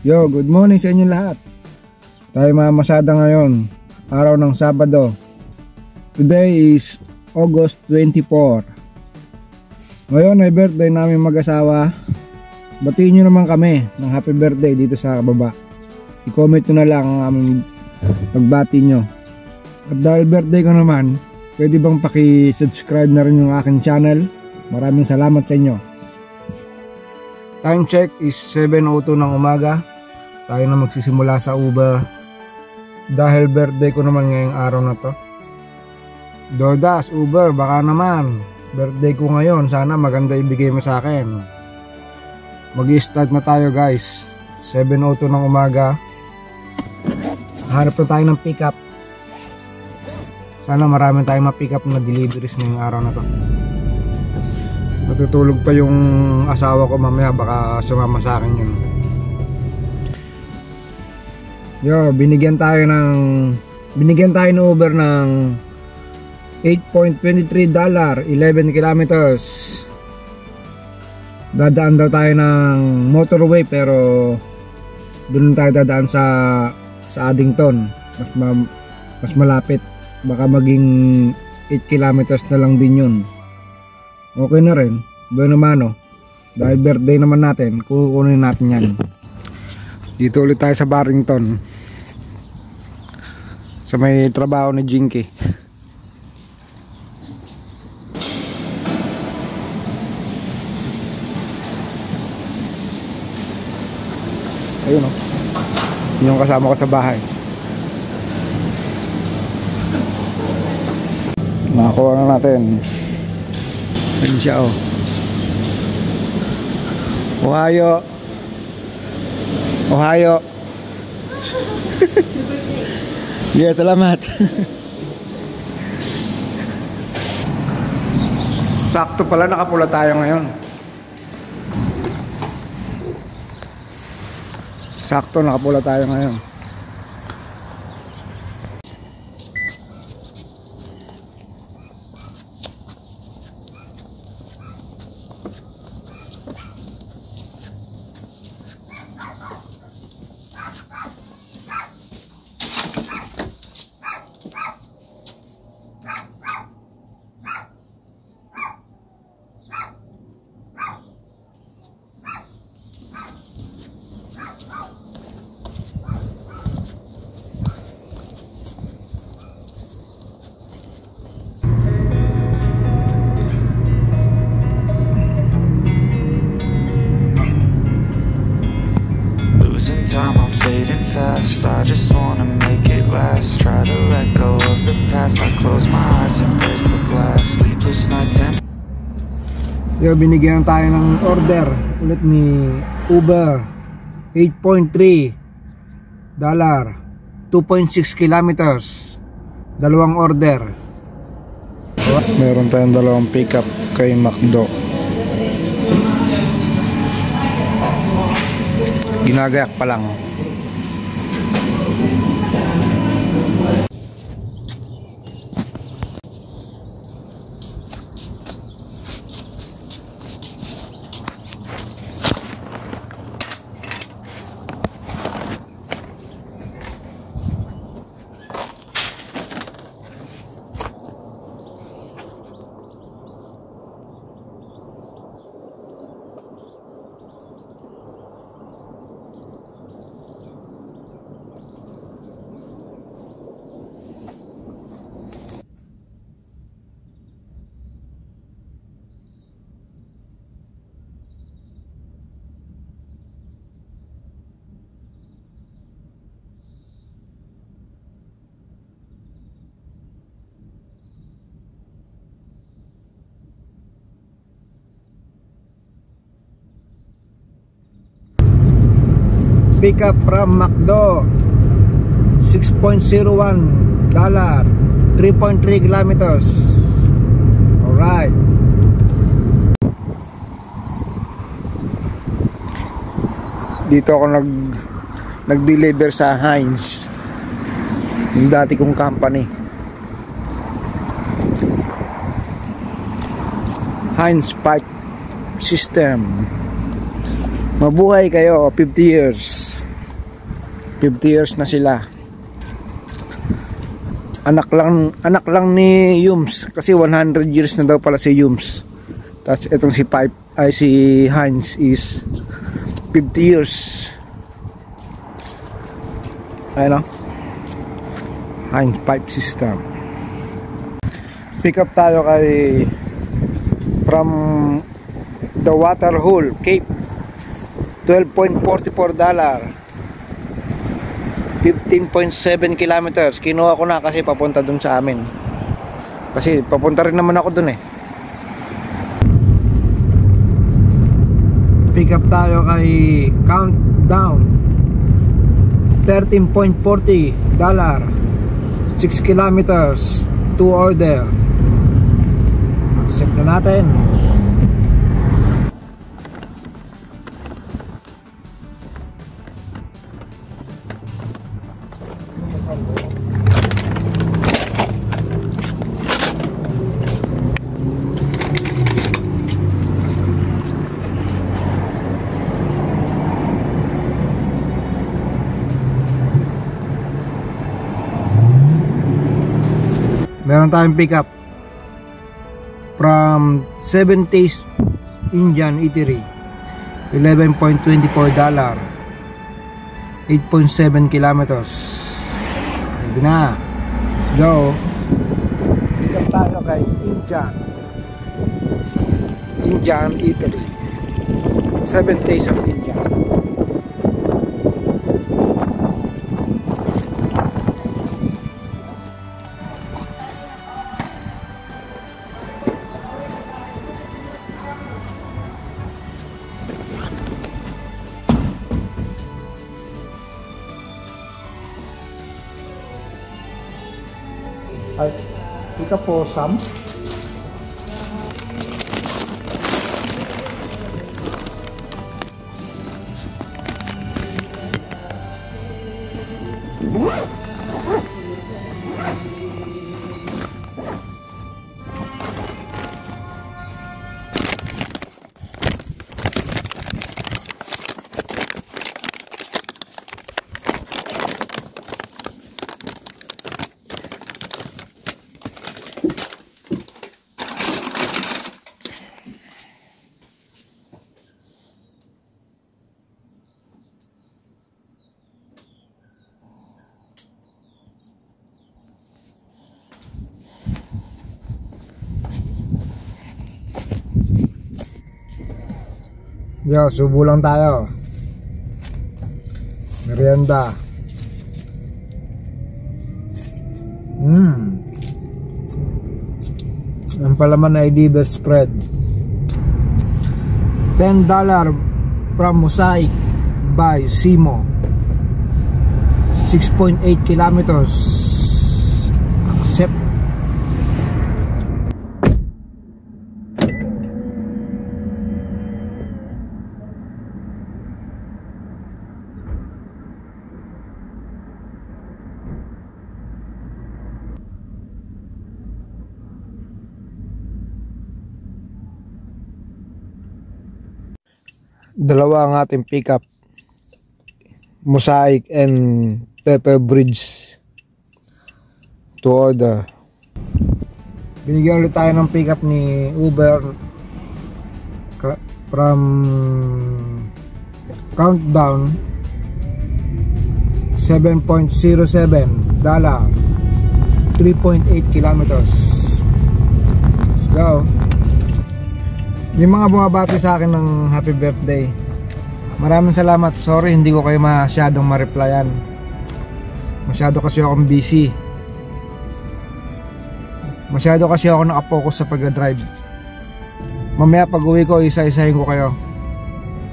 Yo, good morning sa inyo lahat. Tayo mamasada ngayon, araw ng Sabado. Today is August 24. Ngayon ay birthday namin mag-asawa. Batiin nyo naman kami ng happy birthday dito sa baba. I-comment nyo na lang ang aming pagbati nyo. At dahil birthday ko naman, pwede bang paki-subscribe na rin yung aking channel? Maraming salamat sa inyo. Time check is 7:02 ng umaga. Tayo na magsisimula sa Uber. Dahil birthday ko naman ngayong araw na to. DoorDash, Uber, baka naman. Birthday ko ngayon, sana maganda ibigay mo sa akin. Mag-i-start na tayo guys. 7:02 ng umaga. Hanap na tayo ng pick-up. Sana marami tayong ma-pick up na deliveries ngayong araw na to. Natutulog pa yung asawa ko mamaya, baka sumama sa akin yun. Yo, binigyan tayo ng Uber ng $8.23, 11 kilometers. Dadaan daw tayo ng motorway pero doon tayo dadaan sa Addington. Mas malapit. Baka maging 8 kilometers na lang din yun. Okay na rin, bueno mano. Dahil birthday naman natin, kukunin natin yan. Dito ulit tayo sa Barrington, sa may trabaho ni Jinky. Ayun o, yung kasama ko sa bahay. Nakakuha na natin. Ayun siya oh. Ohio. Yeah, salamat. Sakto pala, nakapula tayo ngayon. Sakto, nakapula tayo ngayon. Time, I'm fading fast. I just wanna make it last. Try to let go of the past. I close my eyes, embrace the blast. Sleepless nights and Yo, binigyan tayo ng order ulit ni Uber. $8.3, 2.6 kilometers. Dalawang order. Meron tayong dalawang pickup kay McDo. Ginagayak pa lang. Pick up from McDo, $6.01, 3.3 kilometers. Alright. Dito ako nag-deliver sa Heinz, yung dati kong company. Heinz Pipe System. Mabuhay kayo, 50 years. 50 years na sila. Anak lang ni Yums, kasi 100 years na daw pala si Yums. Tapos itong si Heinz is 50 years. Ayun o, Heinz pipe system. Pick up tayo from the water hole Cape. $12.44, 15.7 kilometers. Kinuha ko na kasi papunta dun sa amin, kasi papunta rin naman ako dun eh. Pick up tayo kay Countdown, $13.40, 6 kilometers to order. Accept na natin. Meron tayong pick up from 7 Taste Indian Eatery, $11.24, 8.7 kilometers. Ready na, let's go. Pick up tayo kay Indian Eatery, 7 Taste of India. Ay, ika po, Sam. Yo, subo lang tayo. Merienda. Ang palaman ay liver spread. $10 from Mosaic by Simo. 6.8 kilometers. Accept. Dalawa ang ating pickup, Mosaic and Pepper Bridge to order. Binigyan ulit tayo ng pickup ni Uber from Countdown, $7.07, 3.8 kilometers. Let's go. Yung mga bumabati sa akin ng happy birthday, maraming salamat. Sorry hindi ko kayo masyadong ma-replyan. Masyado kasi akong busy. Masyado kasi ako nakapokus sa pag-drive. Mamaya pag uwi ko, isa-isahin ko kayo.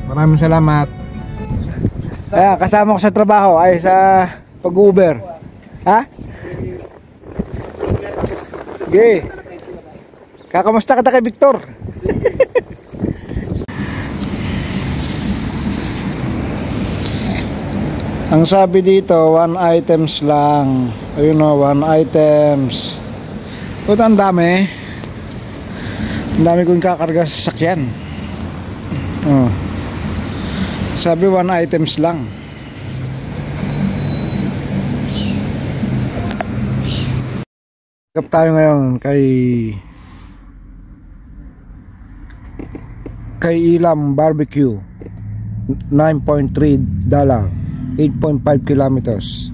Maraming salamat. Kaya kasama ko sa trabaho ay sa pag-Uber. Ha? Sige. Kakamusta ka kay Victor? Ang sabi dito, 1 items lang. Ayun o, 1 items. Ito ang dami. Ang dami kong kakarga sa sasakyan. Sabi 1 items lang. Pick up tayo ngayon kay Ilam Barbecue. $9.3, 8.5 kilometers.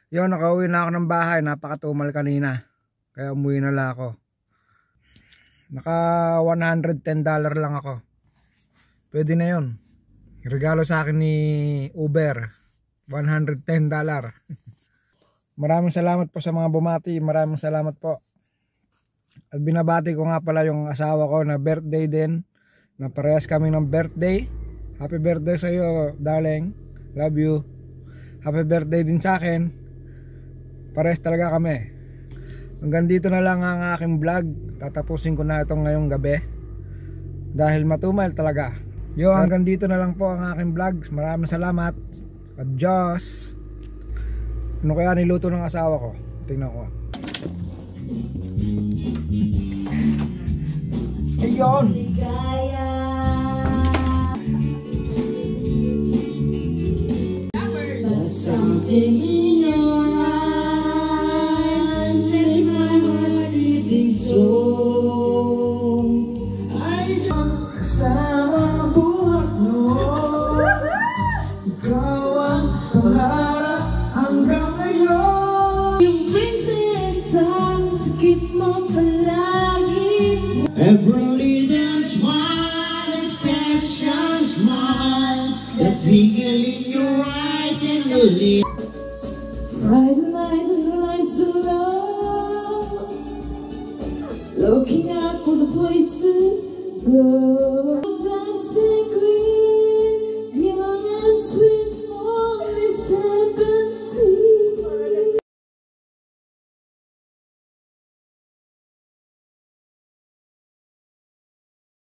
Yun, nakauwi na ako ng bahay. Napakatumal kanina. Kaya umuwi na lang ako. Naka $110 lang ako. Pwede na yun. Regalo sa akin ni Uber. $110. Maraming salamat po sa mga bumati. Maraming salamat po. At binabati ko nga pala yung asawa ko na birthday din. Na parehas kami ng birthday. Happy birthday sa iyo, darling. Love you. Happy birthday din sa akin. Parehas talaga kami. Hanggang dito na lang ang aking vlog. Tatapusin ko na ito ngayong gabi. Dahil matumal talaga. Yo, hanggang dito na lang po ang aking vlog. Maraming salamat. Adios. Ano kaya niluto ng asawa ko? Tingnan ko. Ayun. Something in your eyes make my heart beating so. I don't sa buhat mo. Ikaw ang pangarap hanggang ngayon. Yung princess ang sakit mo palagi. Every little smile, a special smile, that twinkle in your eyes and the